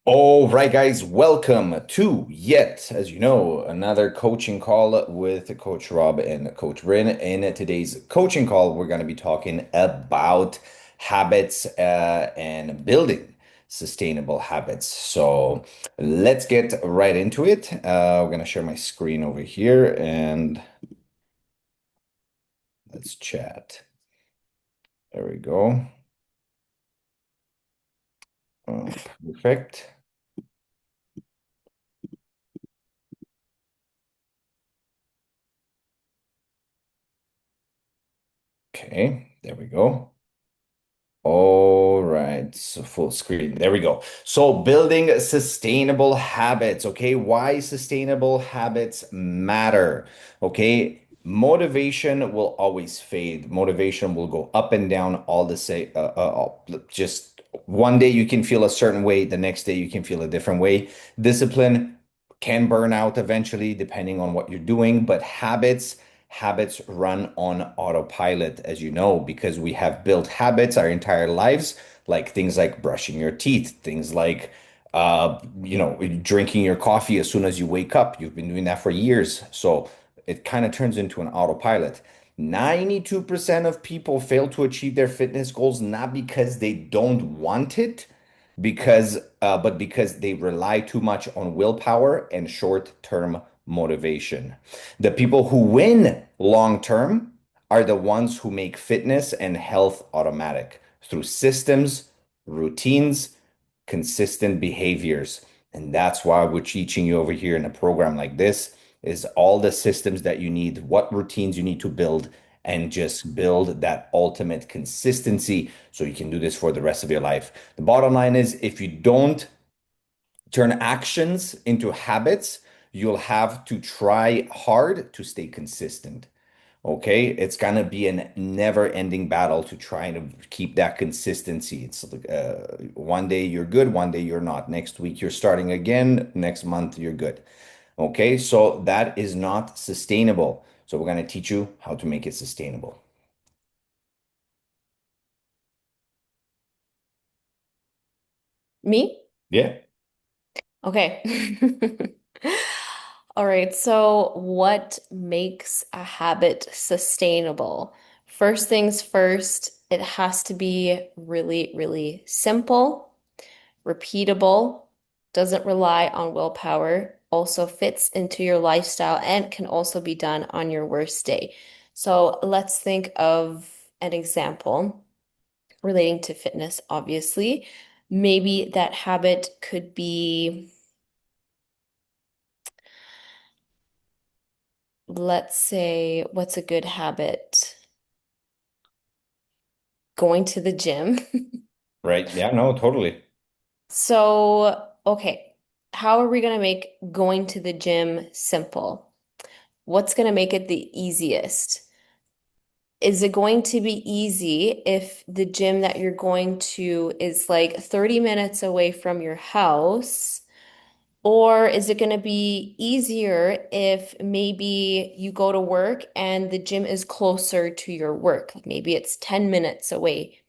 All right, guys, welcome to yet, as you know, another coaching call with Coach Rob and Coach Bryn. In today's coaching call, we're going to be talking about habits and building sustainable habits. So let's get right into it. We're going to share my screen over here and let's chat. There we go. Perfect. Okay, there we go. All right, so full screen. There we go. So building sustainable habits, okay? Why sustainable habits matter, okay? Motivation will always fade. Motivation will go up and down all the say just one day you can feel a certain way, the next day you can feel a different way. Discipline can burn out eventually depending on what you're doing, but habits run on autopilot, as you know, because we have built habits our entire lives, like things like brushing your teeth, things like drinking your coffee as soon as you wake up. You've been doing that for years. So it kind of turns into an autopilot. 92% of people fail to achieve their fitness goals not because they don't want it, but because they rely too much on willpower and short-term motivation. The people who win long-term are the ones who make fitness and health automatic through systems, routines, consistent behaviors. And that's why we're teaching you over here in a program like this is all the systems that you need, what routines you need to build, and just build that ultimate consistency so you can do this for the rest of your life. The bottom line is if you don't turn actions into habits, you'll have to try hard to stay consistent. Okay, it's gonna be a never-ending battle to try to keep that consistency. It's like one day you're good, one day you're not. Next week you're starting again, next month you're good. Okay, so that is not sustainable. So we're gonna teach you how to make it sustainable. Me? Yeah. Okay. All right. So, what makes a habit sustainable? First things first, it has to be really, really simple, repeatable, doesn't rely on willpower, also fits into your lifestyle, and can also be done on your worst day. So, let's think of an example relating to fitness, obviously. Maybe that habit could be, let's say, what's a good habit? Going to the gym. Right. Yeah, no, totally. So, okay, how are we going to make going to the gym simple? What's going to make it the easiest? Is it going to be easy if the gym that you're going to is like 30 minutes away from your house? Or is it going to be easier if maybe you go to work and the gym is closer to your work? Like maybe it's 10 minutes away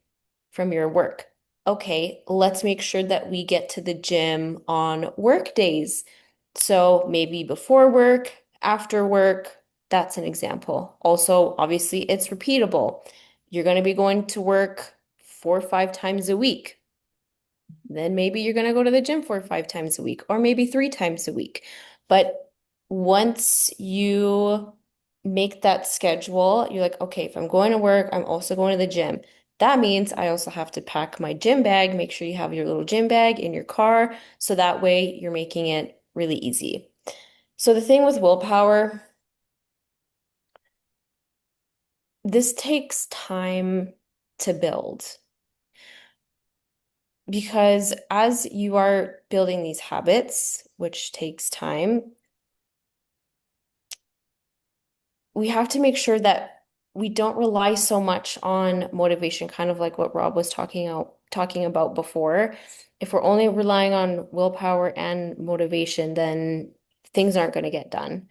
from your work. Okay, let's make sure that we get to the gym on work days. So maybe before work, after work, that's an example. Also, obviously, it's repeatable. You're going to be going to work 4 or 5 times a week. Then maybe you're going to go to the gym 4 or 5 times a week, or maybe 3 times a week. But once you make that schedule, you're like, okay, if I'm going to work, I'm also going to the gym. That means I also have to pack my gym bag. Make sure you have your little gym bag in your car. So that way you're making it really easy. So the thing with willpower, this takes time to build because as you are building these habits, which takes time, we have to make sure that we don't rely so much on motivation, kind of like what Rob was talking about before. If we're only relying on willpower and motivation, then things aren't going to get done.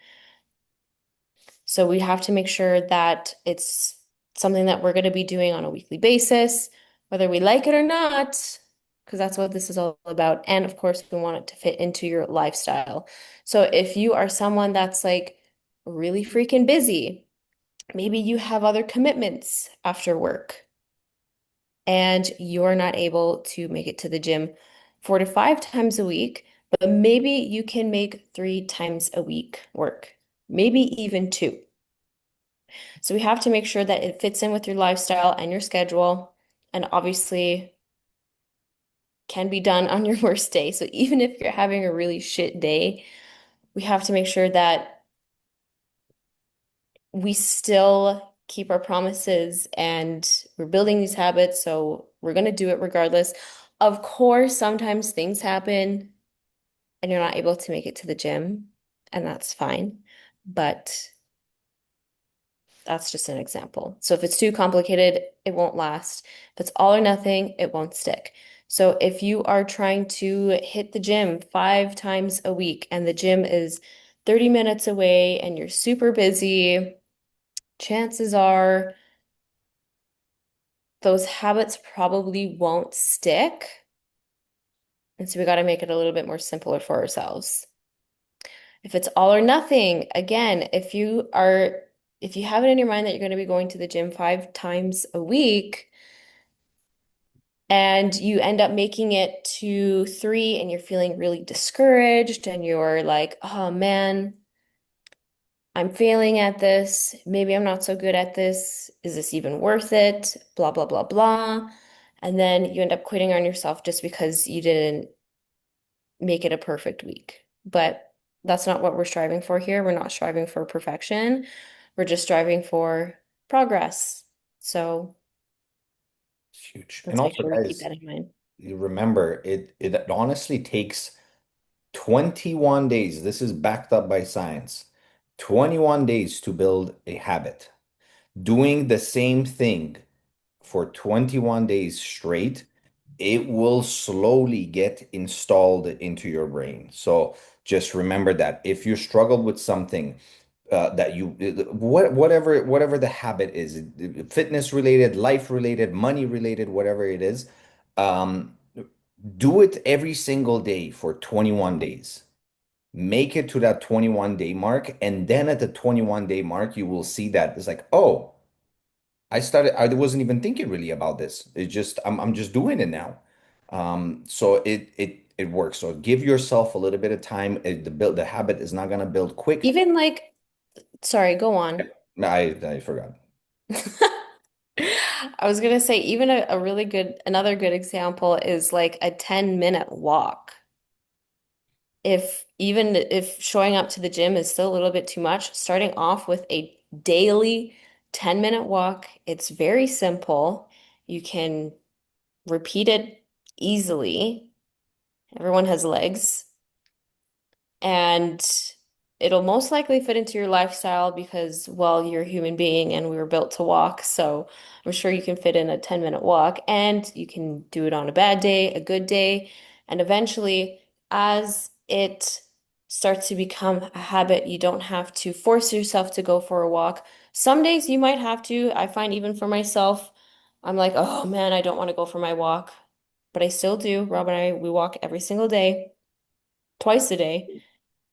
So we have to make sure that it's something that we're going to be doing on a weekly basis, whether we like it or not. because that's what this is all about. And of course, we want it to fit into your lifestyle. So if you are someone that's like really freaking busy, maybe you have other commitments after work and you're not able to make it to the gym 4 to 5 times a week, but maybe you can make 3 times a week work, maybe even two. So we have to make sure that it fits in with your lifestyle and your schedule, and obviously can be done on your worst day. So even if you're having a really shit day, we have to make sure that we still keep our promises and we're building these habits. So we're going to do it regardless. Of course, sometimes things happen and you're not able to make it to the gym, and that's fine. But that's just an example. So if it's too complicated, it won't last. If it's all or nothing, it won't stick. So if you are trying to hit the gym 5 times a week and the gym is 30 minutes away and you're super busy, chances are those habits probably won't stick. And so we got to make it a little bit more simpler for ourselves. If it's all or nothing, again, if you have it in your mind that you're going to be going to the gym 5 times a week and you end up making it to three and you're feeling really discouraged and you're like, oh man, I'm failing at this. Maybe I'm not so good at this. Is this even worth it? Blah, blah, blah, blah. And then you end up quitting on yourself just because you didn't make it a perfect week. But that's not what we're striving for here. We're not striving for perfection. We're just striving for progress. So It's huge. And let's make also, sure we keep guys, that in mind. you remember it honestly takes 21 days. This is backed up by science. 21 days to build a habit. Doing the same thing for 21 days straight, it will slowly get installed into your brain. So just remember that if you struggle with something that you whatever the habit is, fitness related, life related, money related, whatever it is, um, do it every single day for 21 days. Make it to that 21-day mark, and then at the 21-day mark, you will see that it's like, oh, I wasn't even thinking really about this. It's just I'm just doing it now. So it works. So give yourself a little bit of time. The habit is not gonna build quick. Even like, sorry, go on. I forgot. I was gonna say, even a really another good example is like a 10-minute walk. Even if showing up to the gym is still a little bit too much, starting off with a daily 10-minute walk, it's very simple. You can repeat it easily. Everyone has legs. And it'll most likely fit into your lifestyle because, well, you're a human being and we were built to walk. So I'm sure you can fit in a 10-minute walk and you can do it on a bad day, a good day. And eventually, as it starts to become a habit, you don't have to force yourself to go for a walk. Some days you might have to. I find even for myself, I'm like, oh man, I don't want to go for my walk. But I still do. Rob and I, we walk every single day, twice a day.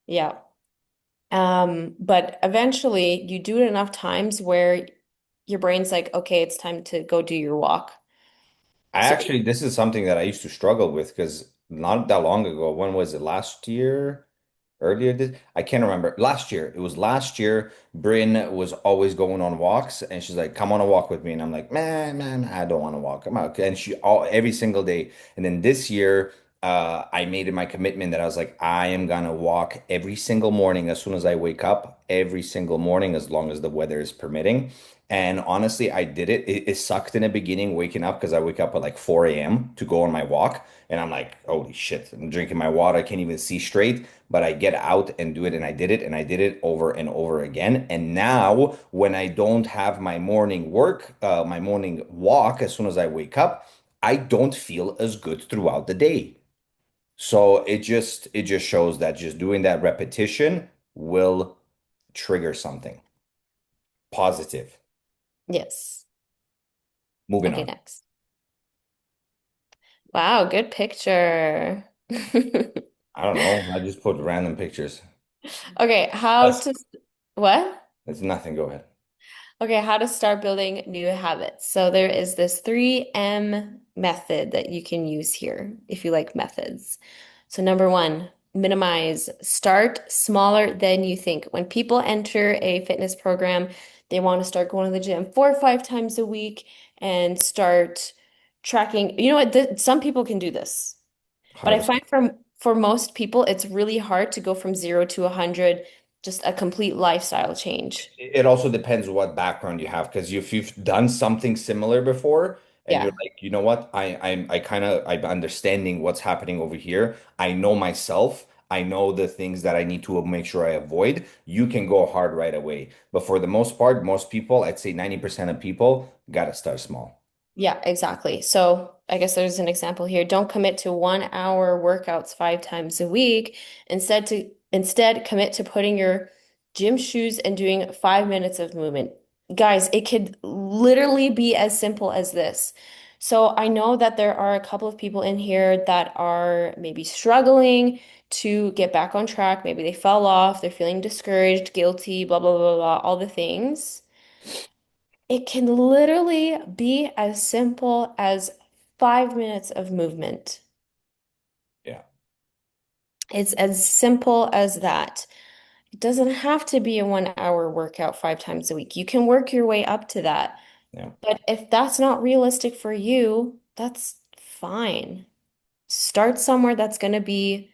Yeah. But eventually you do it enough times where your brain's like, okay, it's time to go do your walk. I So actually, this is something that I used to struggle with because not that long ago, when was it? Last year? Earlier this, I can't remember. Last year, it was last year. Bryn was always going on walks, and she's like, "Come on a walk with me." And I'm like, "Man, I don't want to walk. Come out." And she all every single day. And then this year, I made it my commitment that I was like, I am gonna walk every single morning as soon as I wake up, every single morning, as long as the weather is permitting. And honestly, I did it. It sucked in the beginning waking up because I wake up at like 4 a.m. to go on my walk. And I'm like, holy shit, I'm drinking my water. I can't even see straight. But I get out and do it. And I did it. And I did it over and over again. And now, when I don't have my morning work, my morning walk, as soon as I wake up, I don't feel as good throughout the day. So it just shows that just doing that repetition will trigger something positive. yes. Moving Okay, on. next. Wow, good picture. I don't know. I just put random pictures. Okay, That's what? it's nothing. Go ahead. Okay, how to start building new habits. So there is this 3M method that you can use here if you like methods. So number one, minimize. Start smaller than you think. When people enter a fitness program, they want to start going to the gym 4 or 5 times a week and start tracking. You know what? Some people can do this. But I 100%. find for most people, it's really hard to go from 0 to 100, just a complete lifestyle change. It also depends what background you have, because if you've done something similar before and you're Yeah. like, you know what, I'm understanding what's happening over here. I know myself. I know the things that I need to make sure I avoid. You can go hard right away. But for the most part, most people, I'd say 90% of people gotta start small. Yeah, exactly. So I guess there's an example here. Don't commit to 1 hour workouts 5 times a week. Instead commit to putting your gym shoes and doing 5 minutes of movement. Guys, it could literally be as simple as this. So I know that there are a couple of people in here that are maybe struggling to get back on track. Maybe they fell off, they're feeling discouraged, guilty, blah, blah, blah, blah, all the things. It can literally be as simple as 5 minutes of movement. Yeah. It's as simple as that. It doesn't have to be a 1 hour workout 5 times a week. You can work your way up to that. Yeah. But if that's not realistic for you, that's fine. Start somewhere that's going to be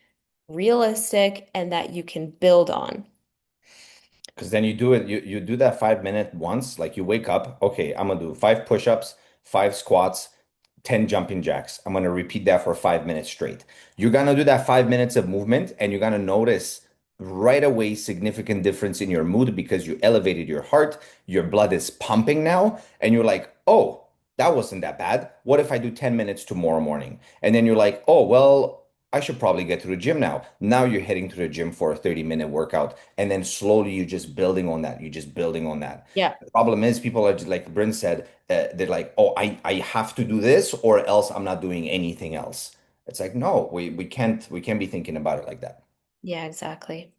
realistic and that you can build on. Because then you do it, you do that 5 minute once, like you wake up, okay, I'm gonna do five push-ups, five squats, 10 jumping jacks. I'm gonna repeat that for 5 minutes straight. You're gonna do that 5 minutes of movement and you're gonna notice right away significant difference in your mood because you elevated your heart, your blood is pumping now, and you're like, oh, that wasn't that bad. What if I do 10 minutes tomorrow morning? And then you're like, oh, well, I should probably get to the gym now. Now you're heading to the gym for a 30-minute workout. And then slowly you're just building on that. You're just building on that. Yeah. The problem is people are just, like Bryn said, they're like, oh, I have to do this or else I'm not doing anything else. It's like, no, we can't be thinking about it like that. Yeah, exactly.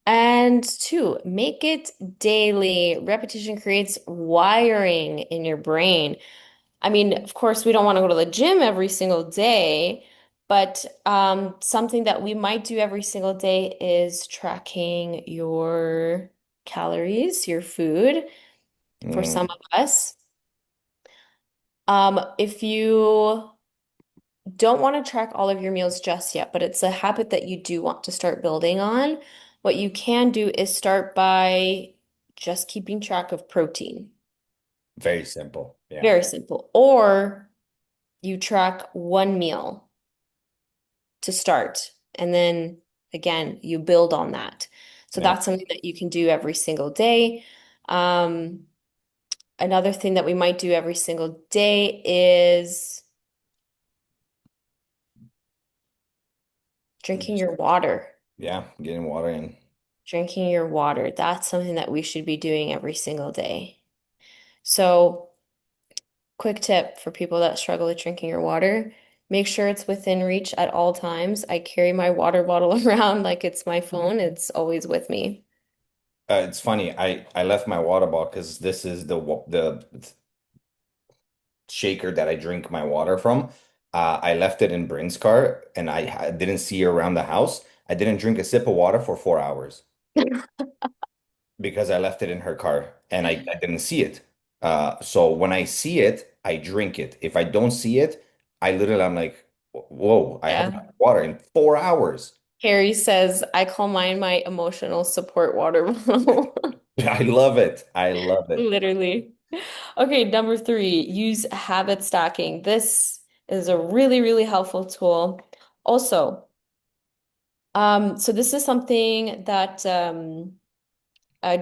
And two, make it daily. Repetition creates wiring in your brain. I mean, of course, we don't want to go to the gym every single day, but something that we might do every single day is tracking your calories, your food for some Mm, of us. If you don't want to track all of your meals just yet, but it's a habit that you do want to start building on, what you can do is start by just keeping track of protein. very simple. Yeah. Very simple. Or you track one meal to start, and then again, you build on that. So Yeah. that's something that you can do every single day. Um, Another thing that we might do every single day is drinking Just, your water. yeah. Getting water in. Drinking your water. That's something that we should be doing every single day. So, quick tip for people that struggle with drinking your water, make sure it's within reach at all times. I carry my water bottle around like it's my phone. It's always with me. It's funny. I left my water bottle because this is the shaker that I drink my water from. I left it in Bryn's car and I didn't see her around the house. I didn't drink a sip of water for 4 hours because I left it in her car and I didn't see it. So when I see it, I drink it. If I don't see it, I'm like, whoa, I haven't had Yeah. water in 4 hours. Harry says, I call mine my emotional support water bottle. I love it. I love it. Literally. Okay, number three, use habit stacking. This is a really, really helpful tool. Also, so this is something that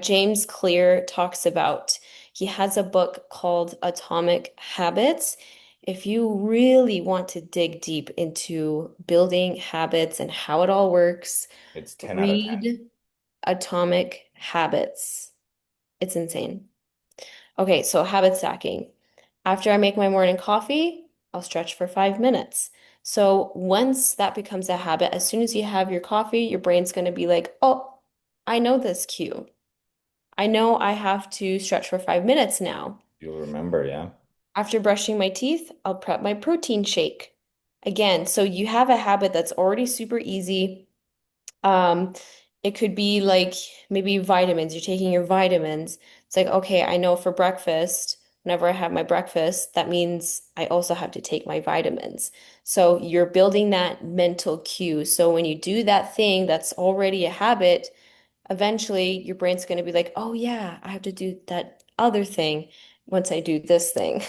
James Clear talks about. He has a book called Atomic Habits. If you really want to dig deep into building habits and how it all works, It's 10 out of 10. read Atomic Habits. It's insane. Okay, so habit stacking. After I make my morning coffee, I'll stretch for 5 minutes. So once that becomes a habit, as soon as you have your coffee, your brain's going to be like, oh, I know this cue. I know I have to stretch for 5 minutes now. You'll remember, yeah. After brushing my teeth, I'll prep my protein shake. Again, so you have a habit that's already super easy. Um, it could be like maybe vitamins. You're taking your vitamins. It's like, okay, I know for breakfast, whenever I have my breakfast, that means I also have to take my vitamins. So you're building that mental cue. So when you do that thing that's already a habit, eventually your brain's going to be like, oh yeah, I have to do that other thing once I do this thing.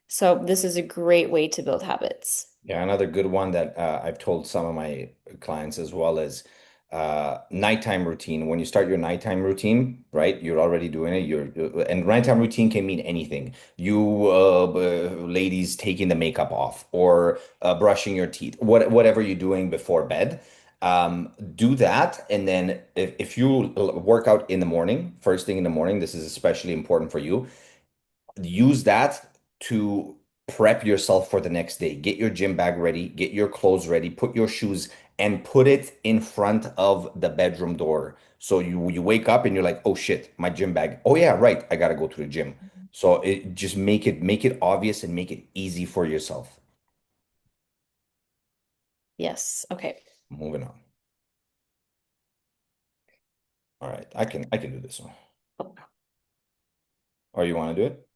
So this is a great way to build habits. Yeah, another good one that I've told some of my clients as well is nighttime routine. When you start your nighttime routine, right, you're already doing it. And nighttime routine can mean anything. You ladies taking the makeup off or brushing your teeth, whatever you're doing before bed. Do that, and then if you work out in the morning, first thing in the morning, this is especially important for you, use that to prep yourself for the next day. Get your gym bag ready, get your clothes ready, put your shoes and put it in front of the bedroom door. So you wake up and you're like, "Oh shit, my gym bag. Oh yeah, right. I got to go to the gym." So it just make it obvious and make it easy for yourself. Yes. Okay. Moving on. All right. I can do this one. Or you want to do it?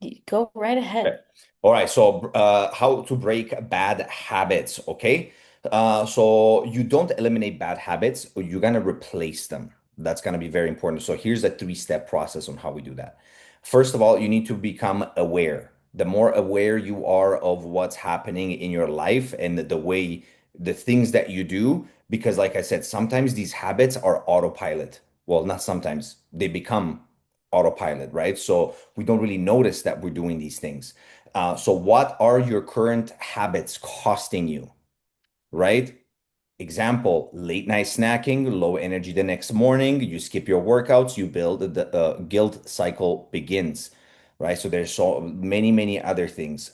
You go right Okay. ahead. All right. So, how to break bad habits. Okay. So you don't eliminate bad habits, you're gonna replace them. That's gonna be very important. So here's a three-step process on how we do that. First of all, you need to become aware. The more aware you are of what's happening in your life and the way the things that you do, because like I said, sometimes these habits are autopilot. Well, not sometimes, they become autopilot, right? So we don't really notice that we're doing these things. So what are your current habits costing you, right? Example, late night snacking, low energy the next morning, you skip your workouts, you build the guilt cycle begins, right? So there's so many other things.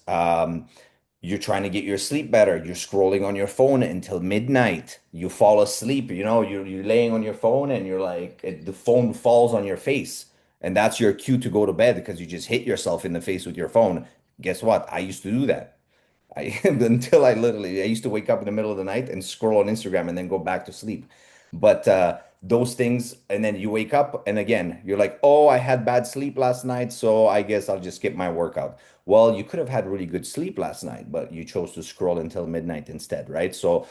You're trying to get your sleep better. You're scrolling on your phone until midnight. You fall asleep, you're laying on your phone and you're like, the phone falls on your face. And that's your cue to go to bed because you just hit yourself in the face with your phone. Guess what? I used to do that. Until I used to wake up in the middle of the night and scroll on Instagram and then go back to sleep. But those things, and then you wake up and again, you're like, oh, I had bad sleep last night, so I guess I'll just skip my workout. Well, you could have had really good sleep last night, but you chose to scroll until midnight instead, right? So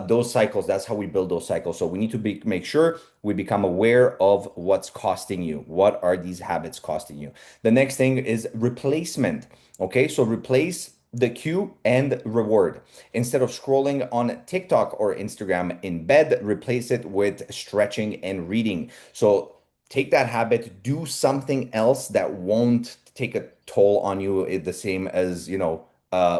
those cycles, that's how we build those cycles. So we need to make sure we become aware of what's costing you. What are these habits costing you? The next thing is replacement. Okay, so replace the cue and reward. Instead of scrolling on TikTok or Instagram in bed, replace it with stretching and reading. So take that habit, do something else that won't take a toll on you, the same as,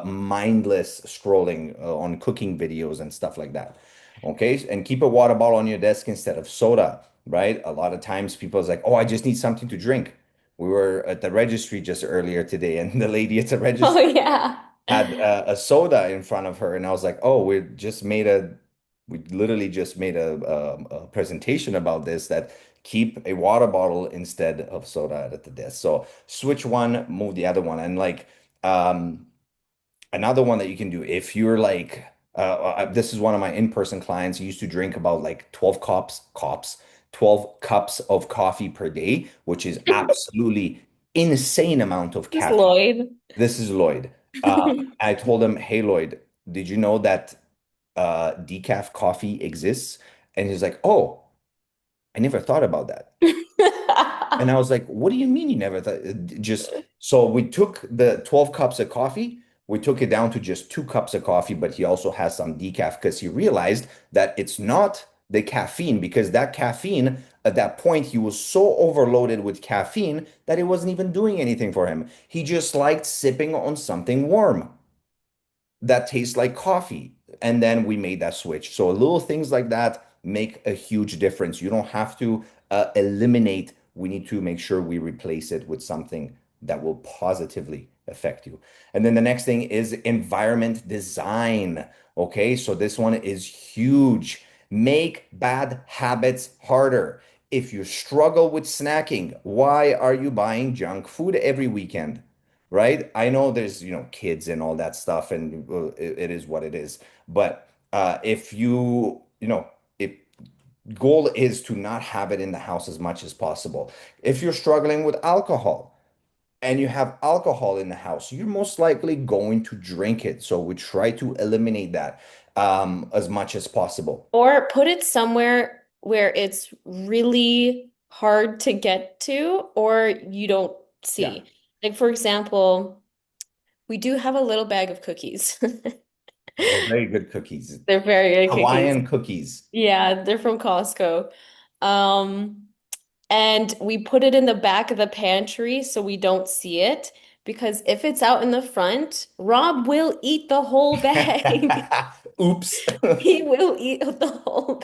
mindless scrolling on cooking videos and stuff like that. Okay, and keep a water bottle on your desk instead of soda, right? A lot of times people is like, oh, I just need something to drink. We were at the registry just earlier today, and the lady at the Oh registry yeah. had a soda in front of her, and I was like, "Oh, we literally just made a presentation about this that keep a water bottle instead of soda at the desk. So switch one, move the other one, and like um, another one that you can do if you're like, this is one of my in-person clients. He used to drink about like 12 cups of coffee per day, which is absolutely insane amount of Just caffeine. Lloyd. This is Lloyd. I told him, "Hey Lloyd, did you know that decaf coffee exists?" And he's like, "Oh, I never thought about that." And I was like, "What do you mean you never thought?" Just so we took the 12 cups of coffee, we took it down to just 2 cups of coffee, but he also has some decaf because he realized that it's not the caffeine, because that caffeine at that point he was so overloaded with caffeine that it wasn't even doing anything for him. He just liked sipping on something warm that tastes like coffee. And then we made that switch. So little things like that make a huge difference. You don't have to eliminate. We need to make sure we replace it with something that will positively affect you. And then the next thing is environment design. Okay, so this one is huge. Make bad habits harder. If you struggle with snacking, why are you buying junk food every weekend? Right? I know there's, kids and all that stuff, and it is what it is. But if if goal is to not have it in the house as much as possible. If you're struggling with alcohol and you have alcohol in the house, you're most likely going to drink it. So we try to eliminate that as much as possible. Or put it somewhere where it's really hard to get to or you don't Yeah, see. Like, for example, we do have a little bag of cookies. they're very good cookies. They're very good cookies. Hawaiian cookies. Yeah, they're from Costco. Um, and we put it in the back of the pantry so we don't see it because if it's out in the front, Rob will eat the whole bag. Oops. He will eat the whole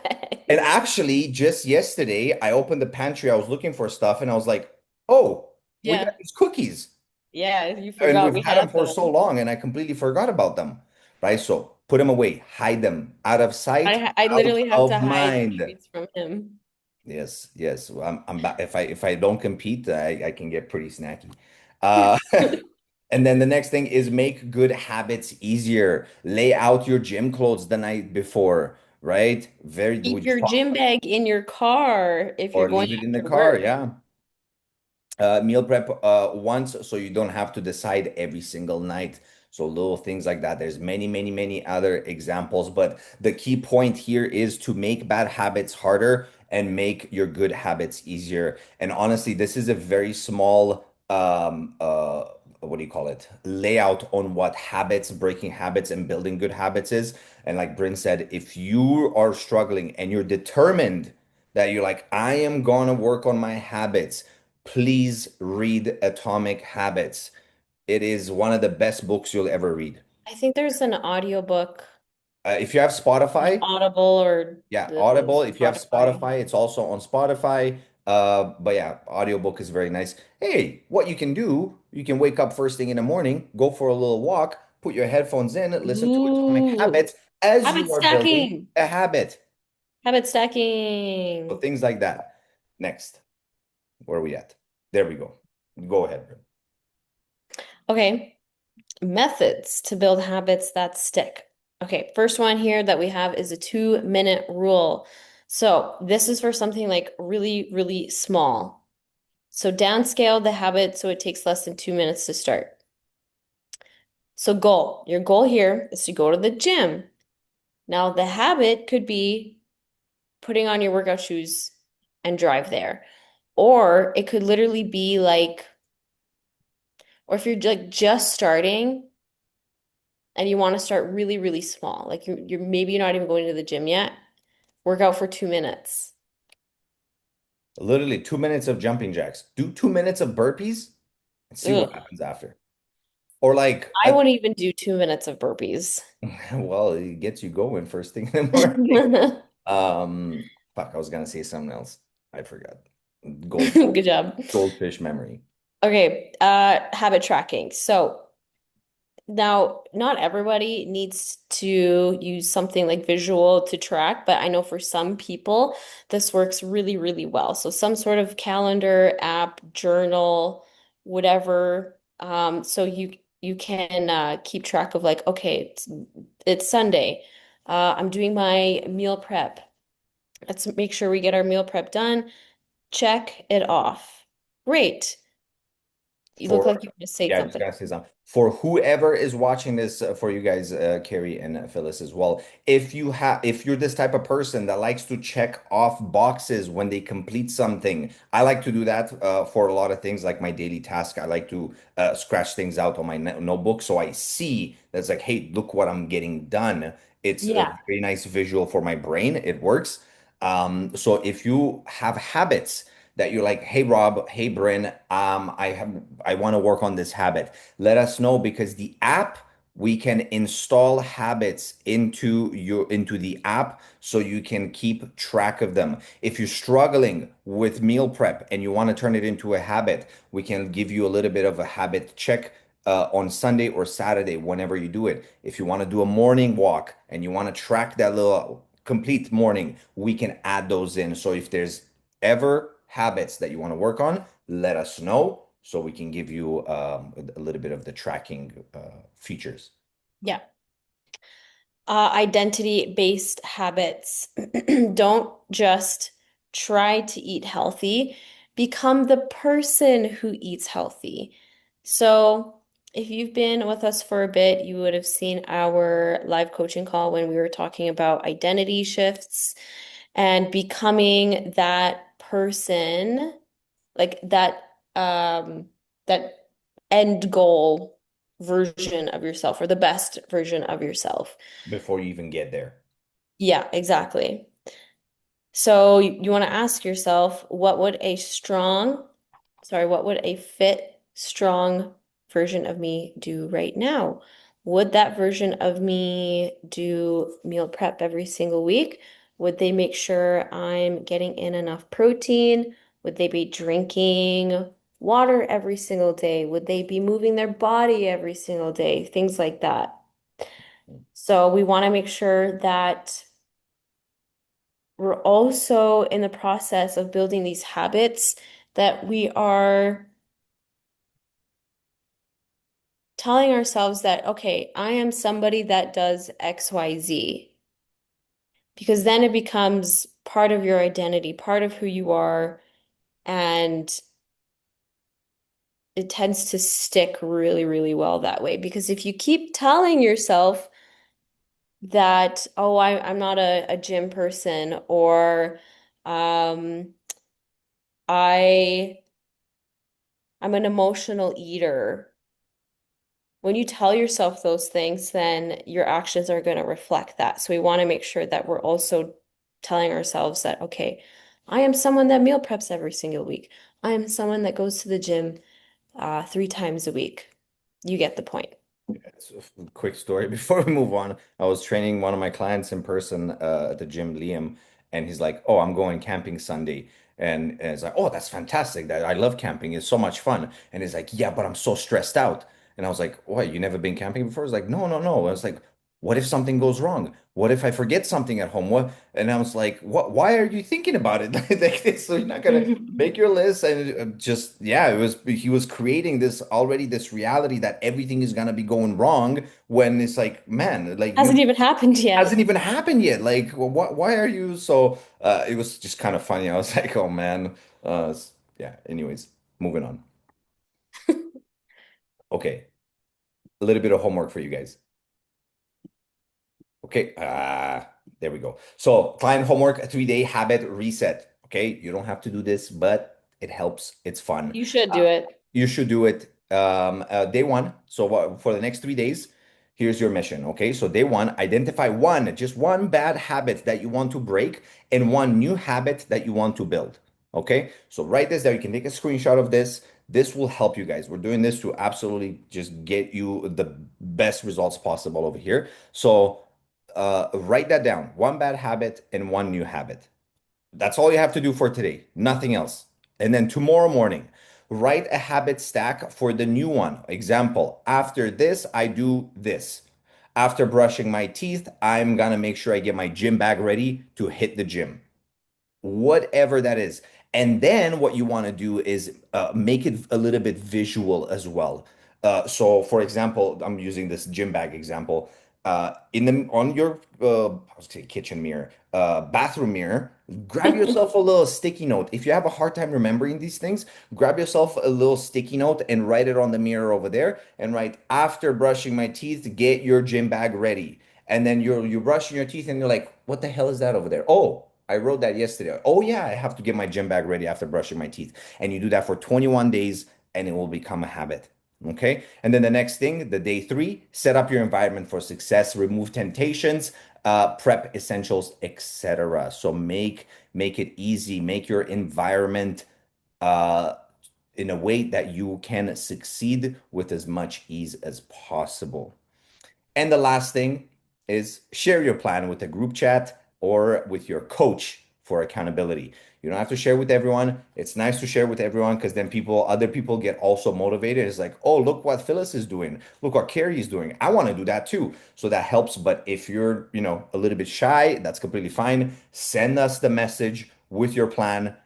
And bag. actually, just yesterday, I opened the pantry. I was looking for stuff and I was like, oh, we got Yeah. these cookies. Yeah, you And forgot we've we had them had for so them. long and I completely forgot about them. Right? So put them away, hide them out of sight, I out literally have to of hide the mind. treats from him. Yes, yes. If I don't compete, I can get pretty snacky. Uh, and then the next thing is make good habits easier. Lay out your gym clothes the night before, right? We Keep just your talked, gym bag in your car if you're or going leave it in the after car. work. Yeah. Meal prep once so you don't have to decide every single night. So little things like that. There's many, many, many other examples, but the key point here is to make bad habits harder and make your good habits easier. And honestly, this is a very small what do you call it? Layout on what habits, breaking habits and building good habits is. And like Bryn said, if you are struggling and you're determined that you're like, I am gonna work on my habits, please read Atomic Habits. It is one of the best books you'll ever read. I think there's an audiobook If you have on Spotify, Audible or yeah, the Audible. If you have Spotify. Spotify, it's also on Spotify. But yeah, audiobook is very nice. Hey, what you can do, you can wake up first thing in the morning, go for a little walk, put your headphones in, listen to Atomic Ooh, Habits as habit you are building stacking. a habit. Habit So stacking. things like that. Next, where are we at? There we go. Go ahead. Okay. Methods to build habits that stick. Okay, first one here that we have is a 2-minute rule. So this is for something like really, really small. So downscale the habit so it takes less than 2 minutes to start. So your goal here is to go to the gym. Now the habit could be putting on your workout shoes and drive there. Or it could literally be like, or if you're like just starting, and you want to start really, really small, like you're maybe you're not even going to the gym yet, work out for 2 minutes. Literally 2 minutes of jumping jacks. Do 2 minutes of burpees and see what Ugh. happens after. Or like, I wouldn't even do 2 minutes of burpees. well, it gets you going first thing in the morning. Fuck, I was gonna say something else. I forgot. Good job. Goldfish memory. Okay, habit tracking. So now, not everybody needs to use something like visual to track, but I know for some people this works really, really well. So some sort of calendar app, journal, whatever. So you can keep track of like, okay, it's Sunday. I'm doing my meal prep. Let's make sure we get our meal prep done. Check it off. Great. You look For like you want to say Yeah, I just something. gotta say something. For whoever is watching this, for you guys, Carrie and Phyllis as well. If you're this type of person that likes to check off boxes when they complete something, I like to do that for a lot of things, like my daily task. I like to scratch things out on my notebook so I see that's like, hey, look what I'm getting done. It's a Yeah. very nice visual for my brain. It works. So if you have habits that you're like, hey Rob, hey Bryn, I want to work on this habit. Let us know because the app we can install habits into the app so you can keep track of them. If you're struggling with meal prep and you want to turn it into a habit, we can give you a little bit of a habit check on Sunday or Saturday, whenever you do it. If you want to do a morning walk and you want to track that little complete morning, we can add those in. So if there's ever habits that you want to work on, let us know so we can give you a little bit of the tracking features. Yeah. Identity-based habits. Don't just try to eat healthy, become the person who eats healthy. So, if you've been with us for a bit, you would have seen our live coaching call when we were talking about identity shifts and becoming that person, like that end goal version of yourself or the best version of yourself. Before you even get there. Yeah, exactly. So you want to ask yourself, what would a fit, strong version of me do right now? Would that version of me do meal prep every single week? Would they make sure I'm getting in enough protein? Would they be drinking water every single day? Would they be moving their body every single day? Things like that. So we want to make sure that we're also in the process of building these habits that we are telling ourselves that, okay, I am somebody that does XYZ, because then it becomes part of your identity, part of who you are, and it tends to stick really, really well that way. Because if you keep telling yourself that, oh, I'm not a gym person, or um, I I'm an emotional eater. When you tell yourself those things, then your actions are going to reflect that. So we want to make sure that we're also telling ourselves that, okay, I am someone that meal preps every single week. I am someone that goes to the gym 3 times a week. You get the point. So, quick story before we move on. I was training one of my clients in person at the gym, Liam, and he's like, "Oh, I'm going camping Sunday." And it's like, "Oh, that's fantastic. That I love camping. It's so much fun." And he's like, "Yeah, but I'm so stressed out." And I was like, "What? You never been camping before?" He's like, "No, no, no." I was like, "What if something goes wrong? What if I forget something at home? What?" And I was like, "What? Why are you thinking about it like this? So you're not gonna make your list and just yeah, it was he was creating this already this reality that everything is gonna be going wrong when it's like, man, like you Hasn't even happened hasn't yet. even happened yet. Like, why are you so it was just kind of funny. I was like, oh man. Yeah, anyways, moving on. Okay, a little bit of homework for you guys. Okay, there we go. So, client homework, a 3-day habit reset. Okay, you don't have to do this, but it helps. It's fun. You should do it. You should do it day one. So, for the next 3 days, here's your mission. Okay, so day one, identify just one bad habit that you want to break and one new habit that you want to build. Okay, so write this down. You can take a screenshot of this. This will help you guys. We're doing this to absolutely just get you the best results possible over here. So, write that down. One bad habit and one new habit. That's all you have to do for today, nothing else. And then tomorrow morning, write a habit stack for the new one. Example, after this, I do this. After brushing my teeth, I'm gonna make sure I get my gym bag ready to hit the gym, whatever that is. And then what you want to do is make it a little bit visual as well. So, for example, I'm using this gym bag example. In the on your I was say kitchen mirror, bathroom mirror, grab yourself a little sticky note. If you have a hard time remembering these things, grab yourself a little sticky note and write it on the mirror over there. And write after brushing my teeth, get your gym bag ready. And then you're brushing your teeth and you're like, what the hell is that over there? Oh, I wrote that yesterday. Oh yeah, I have to get my gym bag ready after brushing my teeth. And you do that for 21 days and it will become a habit. Okay. And then the next thing, the day three, set up your environment for success, remove temptations, prep essentials, etc. So make it easy, make your environment uh, in a way that you can succeed with as much ease as possible. And the last thing is share your plan with a group chat or with your coach for accountability. You don't have to share with everyone. It's nice to share with everyone because then other people get also motivated. It's like, oh, look what Phyllis is doing. Look what Carrie is doing. I want to do that too. So that helps. But if you're, a little bit shy, that's completely fine. Send us the message with your plan,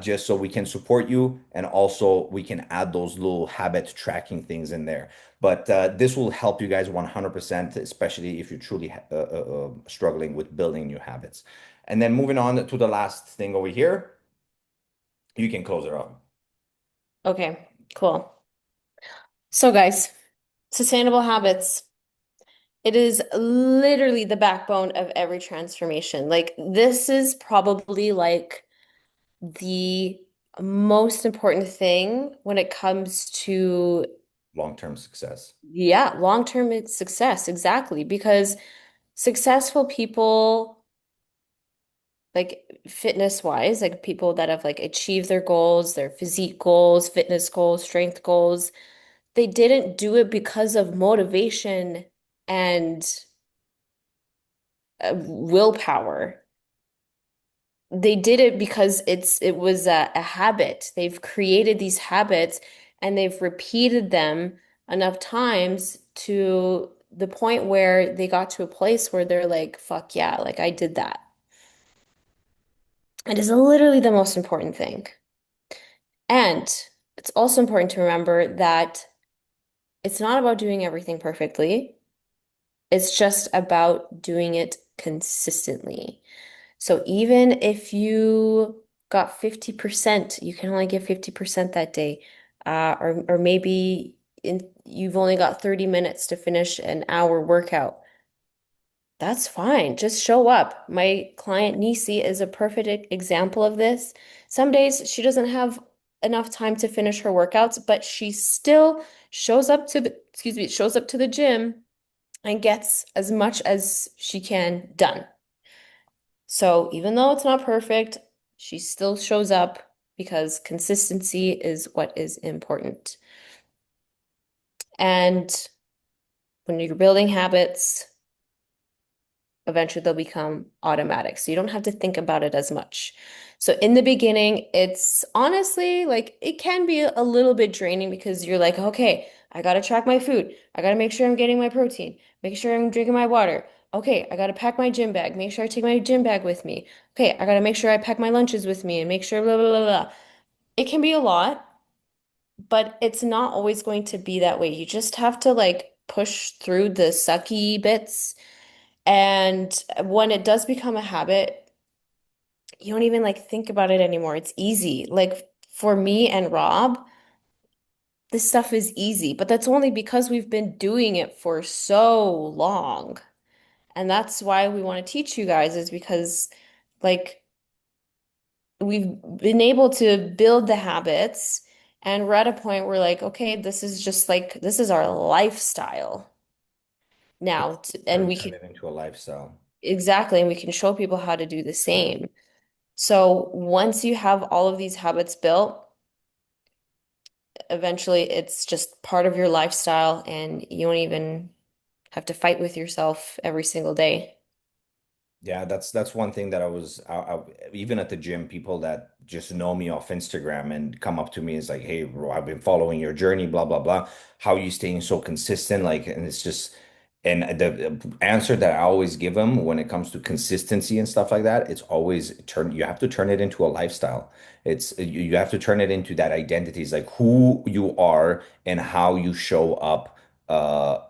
just so we can support you, and also we can add those little habit tracking things in there. But this will help you guys 100%, especially if you're truly struggling with building new habits. And then moving on to the last thing over here, you can close it up. Okay, cool. So, guys, sustainable habits. It is literally the backbone of every transformation. Like, this is probably like the most important thing when it comes to, Long-term success. yeah, long-term success. Exactly. Because successful people, like fitness wise, like people that have like achieved their goals, their physique goals, fitness goals, strength goals, they didn't do it because of motivation and willpower. They did it because it was a habit. They've created these habits and they've repeated them enough times to the point where they got to a place where they're like, fuck yeah, like I did that. It is literally the most important thing. And it's also important to remember that it's not about doing everything perfectly. It's just about doing it consistently. So even if you got 50%, you can only get 50% that day. Or maybe you've only got 30 minutes to finish an hour workout. That's fine. Just show up. My client Nisi is a perfect example of this. Some days she doesn't have enough time to finish her workouts, but she still shows up to the gym and gets as much as she can done. So even though it's not perfect, she still shows up because consistency is what is important. And when you're building habits, eventually they'll become automatic. So you don't have to think about it as much. So in the beginning, it's honestly like it can be a little bit draining because you're like, okay, I got to track my food. I got to make sure I'm getting my protein, make sure I'm drinking my water. Okay, I got to pack my gym bag, make sure I take my gym bag with me. Okay, I got to make sure I pack my lunches with me and make sure blah, blah, blah, blah. It can be a lot, but it's not always going to be that way. You just have to like push through the sucky bits, and when it does become a habit, you don't even like think about it anymore. It's easy. Like for me and Rob, this stuff is easy, but that's only because we've been doing it for so long. And that's why we want to teach you guys, is because like we've been able to build the habits and we're at a point where like, okay, this is just like this is our lifestyle now, and we Turn can it into a lifestyle. exactly, and we can show people how to do the same. So once you have all of these habits built, eventually it's just part of your lifestyle and you don't even have to fight with yourself every single day. Yeah, that's one thing that even at the gym, people that just know me off Instagram and come up to me is like, "Hey, bro, I've been following your journey, blah blah blah. How are you staying so consistent?" Like, and it's just, and the answer that I always give them when it comes to consistency and stuff like that, it's always you have to turn it into a lifestyle. You have to turn it into that identity. It's like who you are and how you show up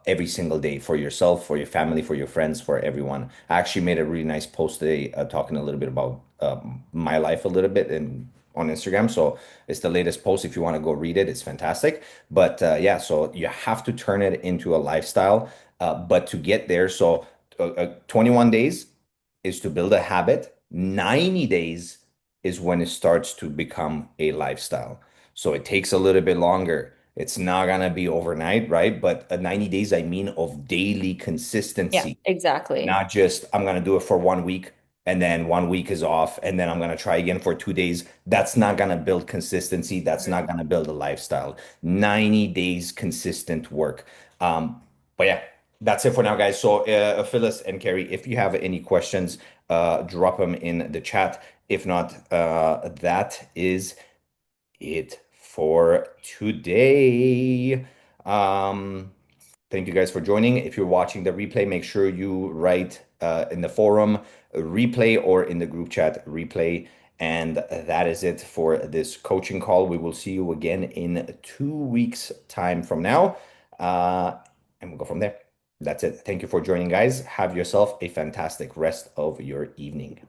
every single day for yourself, for your family, for your friends, for everyone. I actually made a really nice post today talking a little bit about my life a little bit and on Instagram. So it's the latest post. If you want to go read it, it's fantastic. But yeah, so you have to turn it into a lifestyle. But to get there, so 21 days is to build a habit. 90 days is when it starts to become a lifestyle. So it takes a little bit longer. It's not gonna be overnight, right? But 90 days, I mean, of daily Yeah, consistency, exactly. not just I'm gonna do it for 1 week and then 1 week is off and then I'm gonna try again for 2 days. That's not gonna build consistency. That's not gonna build a lifestyle. 90 days consistent work. But yeah, that's it for now, guys. So Phyllis and Carrie, if you have any questions, drop them in the chat. If not, that is it for today. Um, Thank you guys for joining. If you're watching the replay, make sure you write in the forum replay or in the group chat replay. And that is it for this coaching call. We will see you again in 2 weeks' time from now. Uh, and we'll go from there. That's it. Thank you for joining, guys. Have yourself a fantastic rest of your evening.